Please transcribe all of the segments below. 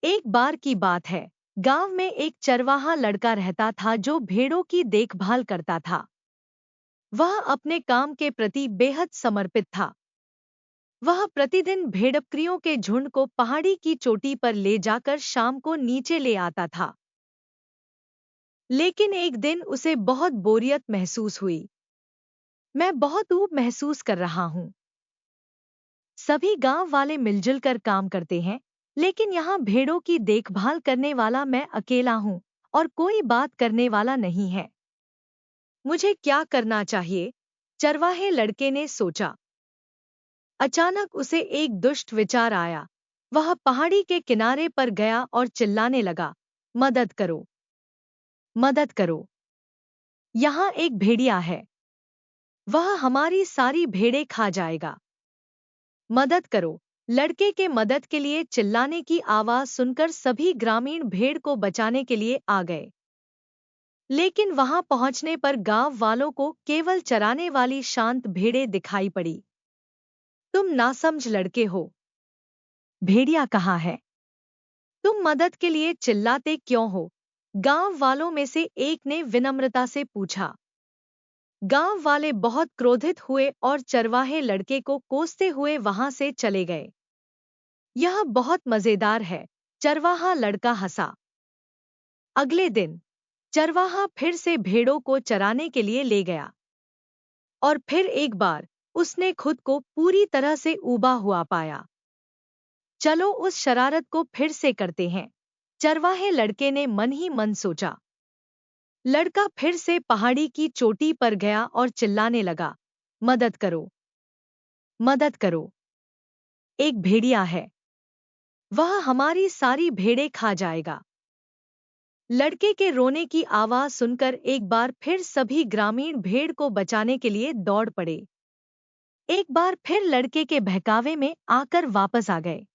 एक बार की बात है। गांव में एक चरवाहा लड़का रहता था जो भेड़ों की देखभाल करता था। वह अपने काम के प्रति बेहद समर्पित था। वह प्रतिदिन भेड़बकरियों के झुंड को पहाड़ी की चोटी पर ले जाकर शाम को नीचे ले आता था। लेकिन एक दिन उसे बहुत बोरियत महसूस हुई। मैं बहुत ऊब महसूस कर रहा हूँ। सभी गांव वाले मिलजुल कर काम करते हैं, लेकिन यहाँ भेड़ों की देखभाल करने वाला मैं अकेला हूँ और कोई बात करने वाला नहीं है। मुझे क्या करना चाहिए? चरवाहे लड़के ने सोचा। अचानक उसे एक दुष्ट विचार आया। वह पहाड़ी के किनारे पर गया और चिल्लाने लगा, मदद करो, मदद करो। यहाँ एक भेड़िया है। वह हमारी सारी भेड़ें खा जाएगा। मदद करो। लड़के के मदद के लिए चिल्लाने की आवाज सुनकर सभी ग्रामीण भेड़ को बचाने के लिए आ गए। लेकिन वहां पहुंचने पर गांव वालों को केवल चराने वाली शांत भेड़ें दिखाई पड़ी। तुम नासमझ लड़के हो। भेड़िया कहाँ है? तुम मदद के लिए चिल्लाते क्यों हो? गांव वालों में से एक ने विनम्रता से पूछा। गांव वाले बहुत क्रोधित हुए और चरवाहे लड़के को कोसते हुए वहां से चले गए। यह बहुत मजेदार है, चरवाहा लड़का हंसा। अगले दिन चरवाहा फिर से भेड़ों को चराने के लिए ले गया और फिर एक बार उसने खुद को पूरी तरह से ऊबा हुआ पाया। चलो उस शरारत को फिर से करते हैं, चरवाहे लड़के ने मन ही मन सोचा। लड़का फिर से पहाड़ी की चोटी पर गया और चिल्लाने लगा, मदद करो, मदद करो। एक भेड़िया है। वह हमारी सारी भेड़ें खा जाएगा। लड़के के रोने की आवाज सुनकर एक बार फिर सभी ग्रामीण भेड़ को बचाने के लिए दौड़ पड़े। एक बार फिर लड़के के बहकावे में आकर वापस आ गए।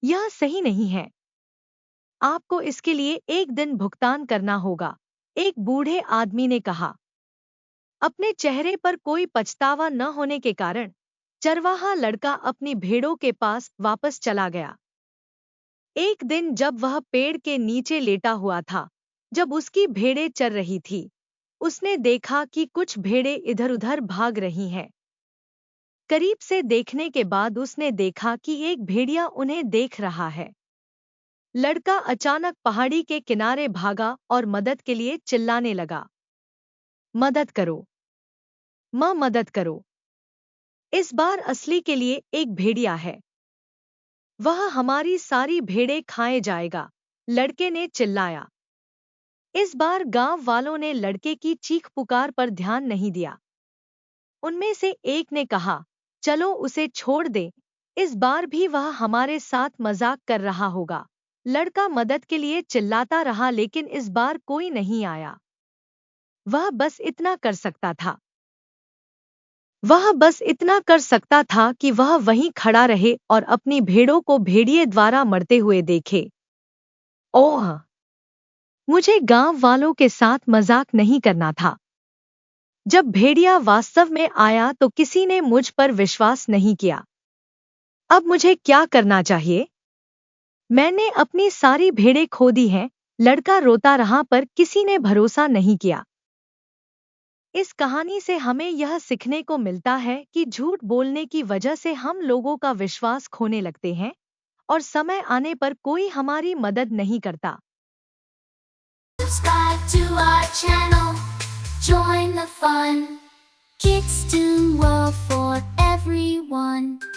यह सही नहीं है। आपको इसके लिए एक दिन भुगतान करना होगा, एक बूढ़े आदमी ने कहा। अपने चेहरे पर कोई पछतावा न होने के कारण चरवाहा लड़का अपनी भेड़ों के पास वापस चला गया। एक दिन जब वह पेड़ के नीचे लेटा हुआ था, जब उसकी भेड़ें चर रही थी, उसने देखा कि कुछ भेड़ें इधर-उधर भाग रही हैं। करीब से देखने के बाद उसने देखा कि एक भेड़िया उन्हें देख रहा है। लड़का अचानक पहाड़ी के किनारे भागा और मदद के लिए चिल्लाने लगा, मदद करो, मदद करो। इस बार असली के लिए एक भेड़िया है। वह हमारी सारी भेड़ें खाए जाएगा, लड़के ने चिल्लाया। इस बार गांव वालों ने लड़के की चीख पुकार पर ध्यान नहीं दिया। उनमें से एक ने कहा, चलो उसे छोड़ दें, इस बार भी वह हमारे साथ मजाक कर रहा होगा। लड़का मदद के लिए चिल्लाता रहा लेकिन इस बार कोई नहीं आया। वह बस इतना कर सकता था। वह बस इतना कर सकता था कि वह वहीं खड़ा रहे और अपनी भेड़ों को भेड़िए द्वारा मरते हुए देखे। ओह! मुझे गांव वालों के साथ मजाक नहीं करना था। जब भेड़िया वास्तव में आया तो किसी ने मुझ पर विश्वास नहीं किया। अब मुझे क्या करना चाहिए? मैंने अपनी सारी भेड़ें खो दी हैं, लड़का रोता रहा पर किसी ने भरोसा नहीं किया। इस कहानी से हमें यह सीखने को मिलता है कि झूठ बोलने की वजह से हम लोगों का विश्वास खोने लगते हैं और समय आने पर कोई हमारी मदद नहीं करता। Subscribe to our channel, join the fun. Kids do well for everyone.